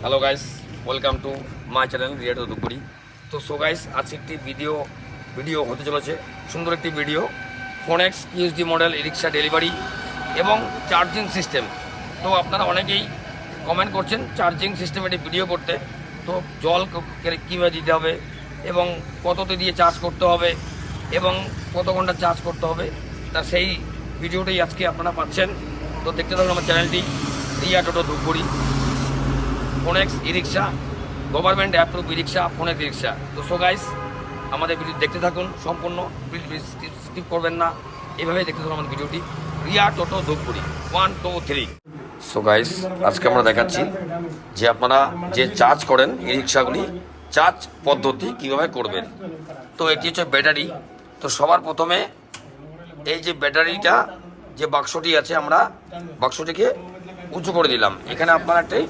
Hello guys, welcome to my channel Riya Dhupguri. তো so guys, আজকে একটি ভিডিও হতে চলেছে, সুন্দর একটি video. Phonex USD model e rickshaw delivery এবং চার্জিং সিস্টেম। তো আপনারা অনেকেই কমেন্ট করছেন চার্জিং সিস্টেমে একটি ভিডিও করতে। তো জল কীভাবে দিতে হবে এবং কততে দিয়ে চার্জ করতে হবে এবং কত ঘন্টা চার্জ করতে হবে, তা সেই ভিডিওটাই আজকে আপনারা পাচ্ছেন। তো দেখতে থাকুন আমার চ্যানেলটি রিয়া টোটো ধুপগুড়ি। ফোনেক্স ই রিক্সা, গভর্নমেন্ট অ্যাপ্রুভ ই রিক্সা, ফোনেক্স ই রিক্সা। তো সো গাইস, আমাদের ভিডিও দেখতে থাকুন সম্পূর্ণ, প্লিজ স্কিপ করবেন না, এভাবেই দেখতে থাকুন আমাদের ভিডিওটি। রিয়া টোটো ধূপগুড়ি 1 2 3। সো গাইস, আজকে আমরা দেখাচ্ছি যে আপনারা যে চার্জ করেন ই রিক্সাগুলি, চার্জ পদ্ধতি কীভাবে করবেন। তো এটি হচ্ছে ব্যাটারি। তো সবার প্রথমে এই যে ব্যাটারিটা, যে বাক্সটি আছে, আমরা বাক্সটিকে উঁচু করে দিলাম। এখানে আপনারা একটি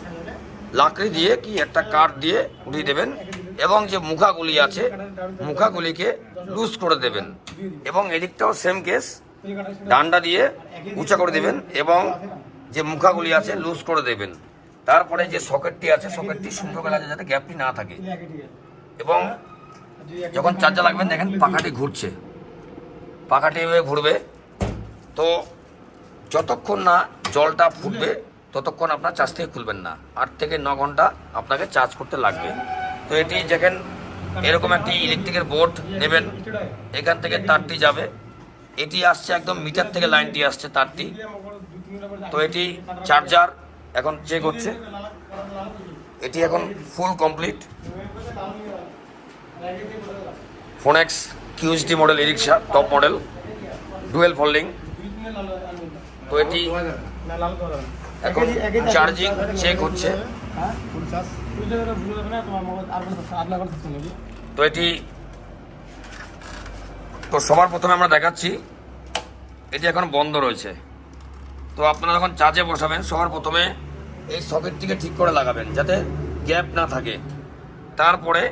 লাকড়ি দিয়ে কি একটা কাঠ দিয়ে উঠিয়ে দেবেন এবং যে মুখাগুলি আছে মুখাগুলিকে লুজ করে দেবেন এবং এদিকটাও সেম কেস, ডান্ডা দিয়ে উঁচা করে দেবেন এবং যে মুখাগুলি আছে লুজ করে দেবেন। তারপরে যে সকেটটি আছে, সকেটটি সুন্দর করে আছে যাতে গ্যাপটি না থাকে। এবং যখন চার্জার লাগবেন, দেখেন পাখাটি ঘুরছে, পাখাটি এভাবে ঘুরবে। তো যতক্ষণ না জলটা ফুটবে ততক্ষণ আপনার চার্জ থেকে খুলবেন না। 8 থেকে 9 ঘন্টা আপনাকে চার্জ করতে লাগবে। তো এটি দেখেন, এরকম একটি ইলেকট্রিকের বোর্ড নেবেন, এখান থেকে তারটি যাবে, এটি আসছে একদম মিটার থেকে লাইনটি আসছে তারটি। তো এটি চার্জার এখন চেক হচ্ছে, এটি এখন full complete. Phonex QSD model e rickshaw, top model, dual folding. তো এটি এখন চার্জিং চেক হচ্ছে। তো এটি তো সবার প্রথমে আমরা দেখাচ্ছি, এটি এখন বন্ধ রয়েছে। তো আপনারা যখন চার্জে বসাবেন, সবার প্রথমে এই সকেটটিকে ঠিক করে লাগাবেন যাতে গ্যাপ না থাকে। তারপরে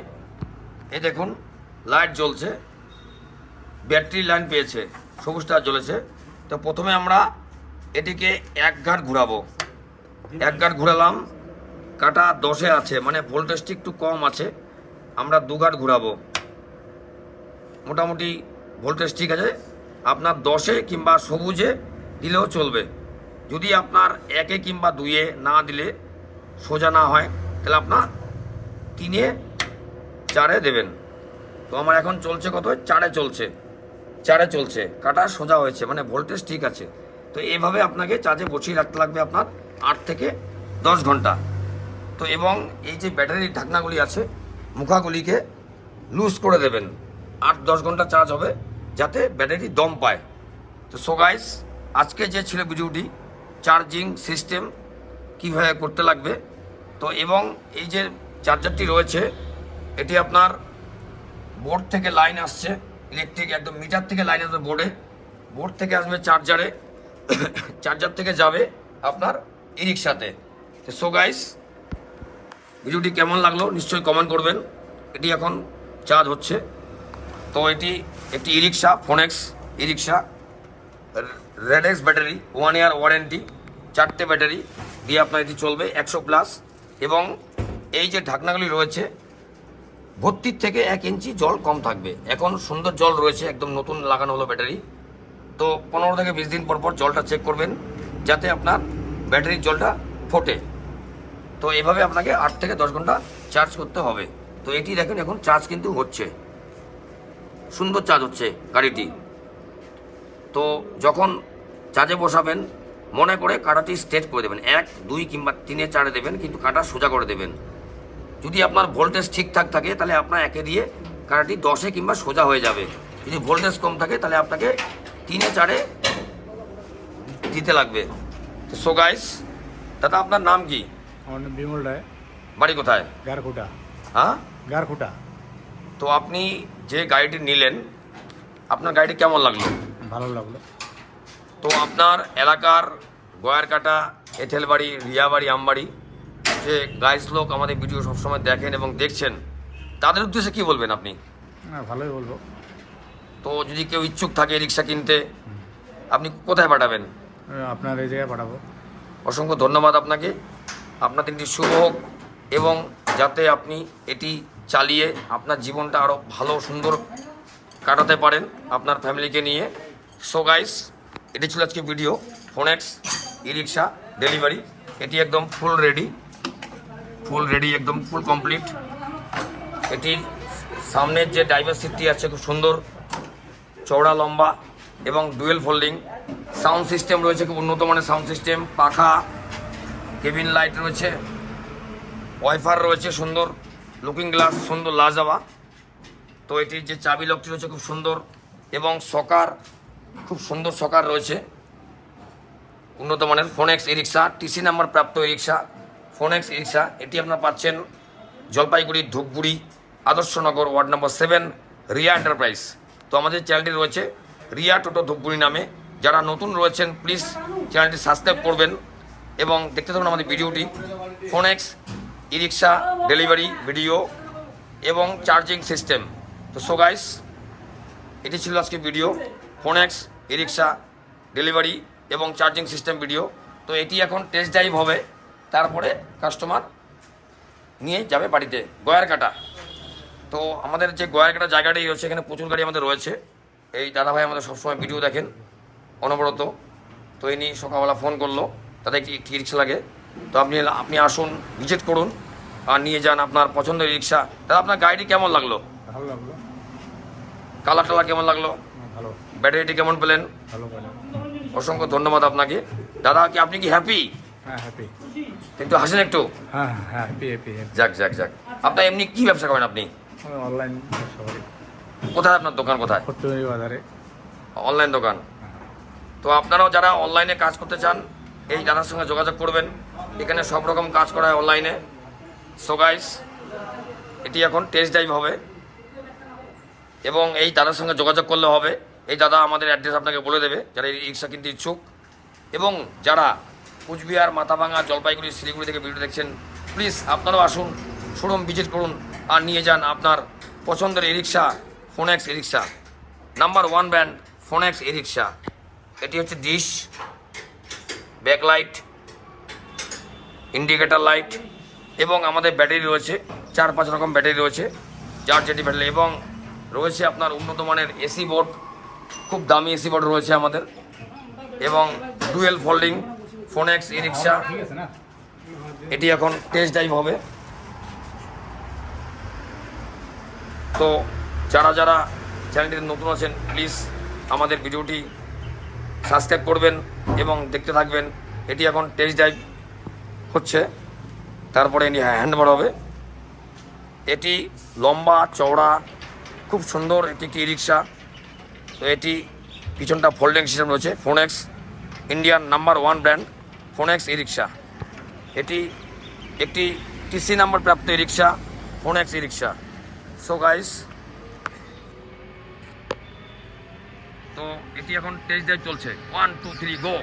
এই দেখুন লাইট জ্বলছে, ব্যাটারি লাইন পেয়েছে, সবুজটা জ্বলেছে। তো প্রথমে আমরা এটিকে 1 ঘাট ঘুরাবো। 1 ঘাট ঘুরালাম, কাটা 10-এ আছে, মানে ভোল্টেজটি একটু কম আছে। আমরা 2 ঘাট ঘুরাবো, মোটামুটি ভোল্টেজ ঠিক আছে। আপনার 10-এ কিংবা সবুজে দিলেও চলবে। যদি আপনার 1-এ কিংবা 2-এ না দিলে সোজা না হয়, তাহলে আপনার 3-এ 4-এ দেবেন। তো আমার এখন চলছে কত, 4-এ চলছে, 4-এ চলছে, কাটা সোজা হয়েছে, মানে ভোল্টেজ ঠিক আছে। তো এইভাবে আপনাকে চার্জে বসিয়ে রাখতে লাগবে আপনার 8 থেকে 10 ঘন্টা। তো এবং এই যে ব্যাটারির ঢাকনাগুলি আছে, মুখাগুলিকে লুজ করে দেবেন। 8-10 ঘন্টা চার্জ হবে যাতে ব্যাটারি দম পায়। তো সো গাইস, আজকে যে ছিল ভিডিওটি চার্জিং সিস্টেম কীভাবে করতে লাগবে। তো এবং এই যে চার্জারটি রয়েছে, এটি আপনার বোর্ড থেকে লাইন আসছে, ইলেকট্রিক একদম মিটার থেকে লাইন আসবে বোর্ডে, বোর্ড থেকে আসবে চার্জারে, চার্জার থেকে যাবে আপনার ই রিক্সাতে। তো সো গাইস, ভিডিওটি কেমন লাগলো নিশ্চয়ই কমেন্ট করবেন। এটি এখন চার্জ হচ্ছে। তো এটি একটি e rickshaw, Phonex e rickshaw, Redex battery, 1 year warranty, 4টে ব্যাটারি দিয়ে আপনার এটি চলবে 100+। এবং এই যে ঢাকনাগুলি রয়েছে, ভর্তির থেকে 1 ইঞ্চি জল কম থাকবে। এখন সুন্দর জল রয়েছে, একদম নতুন লাগানো হলো ব্যাটারি। তো 15 থেকে 20 দিন পর পর জলটা চেক করবেন যাতে আপনার ব্যাটারির জলটা ফোটে। তো এভাবে আপনাকে 8 থেকে 10 ঘন্টা চার্জ করতে হবে। তো এটি দেখেন এখন চার্জ কিন্তু হচ্ছে, সুন্দর চার্জ হচ্ছে গাড়িটি। তো যখন চার্জে বসাবেন, মনে করে কাঁটাটি স্ট্রেট করে দেবেন, 1 2 কিংবা 3-এ 4-এ দেবেন, কিন্তু কাঁটা সোজা করে দেবেন। যদি আপনার ভোল্টেজ ঠিকঠাক থাকে তাহলে আপনার 1-এ দিয়ে কাঁটাটি 10-এ কিংবা সোজা হয়ে যাবে। যদি ভোল্টেজ কম থাকে তাহলে আপনাকে 3-এ 4-এ দিতে লাগবে। তো সো গাইস, দাদা আপনার নাম কি? আমার নাম বিমল রায়। বাড়ি কোথায়? গারকুটা। হ্যাঁ, গারকুটা। তো আপনি যে গাড়িটি নিলেন, আপনার গাড়িটি কেমন লাগলো? ভালো লাগলো। তো আপনার এলাকার গয়ারকাটা, এঁথেলবাড়ি, রিয়াবাড়ি, আমবাড়ি যে গাইস লোক আমাদের ভিডিও সবসময় দেখেন এবং দেখছেন, তাদের উদ্দেশ্যে কী বলবেন আপনি? হ্যাঁ, ভালোই বলবো। তো যদি কেউ ইচ্ছুক থাকে রিক্সা কিনতে, আপনি কোথায় পাঠাবেন? আপনার এই জায়গায় পাঠাবো। অসংখ্য ধন্যবাদ আপনাকে। আপনার দিনটি শুভ হোক, এবং যাতে আপনি এটি চালিয়ে আপনার জীবনটা আরও ভালো সুন্দর কাটাতে পারেন আপনার ফ্যামিলিকে নিয়ে। সো গাইস, এটি ছিল আজকে video phonics e rickshaw delivery. এটি একদম ফুল রেডি একদম ফুল কমপ্লিট। এটির সামনের যে ড্রাইভার সিটটি আছে খুব সুন্দর চওড়া লম্বা এবং ডুয়েল ফোল্ডিং। সাউন্ড সিস্টেম রয়েছে খুব উন্নত মানের সাউন্ড সিস্টেম, পাখা, কেবিন লাইট রয়েছে, ওয়াইফার রয়েছে, সুন্দর লুকিং গ্লাস, সুন্দর লাজাবা। তো এটির যে চাবি লকটি রয়েছে খুব সুন্দর এবং সকার, খুব সুন্দর সকার রয়েছে উন্নত মানের। ফোনেক্স ই রিক্সা, টিসি নাম্বার প্রাপ্ত e rickshaw, Phonex e rickshaw. এটি আপনার পাচ্ছেন Jalpaiguri Dhupguri Adarsh Nagar ward number 7 Riya enterprise. তো আমাদের চ্যানেলটি রয়েছে রিয়া টোটো ধূপগুড়ি নামে। যারা নতুন রয়েছেন প্লিজ চ্যানেলটি সাবস্ক্রাইব করবেন এবং দেখতে থাকুন আমাদের ভিডিওটি। Phonics e rickshaw delivery video এবং চার্জিং সিস্টেম। তো সো গাইস, এটি ছিল আজকে video phonics e rickshaw delivery এবং চার্জিং সিস্টেম ভিডিও। তো এটি এখন টেস্ট ড্রাইভ হবে, তারপরে কাস্টমার নিয়ে যাবে বাড়িতে। গয়ারকাটা, তো আমাদের যে গয়ারকাটা জায়গাটি রয়েছে এখানে প্রচুর গাড়ি আমাদের রয়েছে। এই দাদাভাই আমাদের সবসময় ভিডিও দেখেন অনবরত। তো ইনি সকালবেলা ফোন করলো, তাদের একটি রিক্সা লাগে। তো আপনি আসুন, ভিজিট করুন আর নিয়ে যান আপনার পছন্দের রিক্সা। দাদা, আপনার গাড়িটি কেমন লাগলো? ভালো লাগলো। কালার টালার কেমন লাগলো? ভালো। ব্যাটারিটি কেমন পেলেন? ভালো পেলাম। অসংখ্য ধন্যবাদ আপনাকে। দাদা, আপনি কি হ্যাপি? হ্যাঁ, হ্যাপি। একটু হাসেন একটু। হ্যাঁ হ্যাঁ, হ্যাপি। যাক। আপনার এমনি কি ব্যবসা করেন আপনি? অনলাইন ব্যবসা করি। কোথায় আপনার দোকান? কোথায়? ফট্টুরি বাজারে। অনলাইন দোকান। তো আপনারাও যারা অনলাইনে কাজ করতে চান এই দাদার সঙ্গে যোগাযোগ করবেন। এখানে সব রকম কাজ করা হয় অনলাইনে। সো গাইস, এটি এখন টেস্ট ড্রাইভ হবে এবং এই দাদার সঙ্গে যোগাযোগ করলে হবে। এই দাদা আমাদের অ্যাড্রেস আপনাকে বলে দেবে যারা এই রিক্সা কিনতে ইচ্ছুক। এবং যারা কুচবিহার, মাথাভাঙা, জলপাইগুড়ি, শিলিগুড়ি থেকে ভিডিও দেখছেন প্লিজ আপনারাও আসুন, শোরুম ভিজিট করুন আর নিয়ে যান আপনার পছন্দের ই রিক্সা ফোনেক্স ই রিক্সা। Number 1 brand Phonex e rickshaw. এটি হচ্ছে ডিশ, ব্যাকলাইট, ইন্ডিকেটার লাইট এবং আমাদের ব্যাটারি রয়েছে 4-5 রকম ব্যাটারি রয়েছে, যার যেটি ব্যাটারি। এবং রয়েছে আপনার উন্নত মানের এসি বোর্ড, খুব দামি এসি বোর্ড রয়েছে আমাদের। এবং ডুয়েল ফোল্ডিং ফোনেক্স ই রিক্সা। ঠিক আছে না? এটি এখন টেস্ট ড্রাইভ হবে। তো যারা চ্যানেলটিতে নতুন আছেন প্লিজ আমাদের ভিডিওটি সাবস্ক্রাইব করবেন এবং দেখতে থাকবেন। এটি এখন টেস্ট ড্রাইভ হচ্ছে, তারপরে এটি হ্যান্ডওভার হবে। এটি লম্বা চওড়া খুব সুন্দর একটি ই রিক্সা। তো এটি পিছনটা ফোল্ডিং সিস্টেম রয়েছে। Phonex Indian number 1 brand Phonex e rickshaw. এটি একটি টিসি নাম্বার প্রাপ্ত e rickshaw Phonex e rickshaw. So guys, তো এটি এখন টেস্ট ড্রাইভ চলছে। 1 2 3 গো।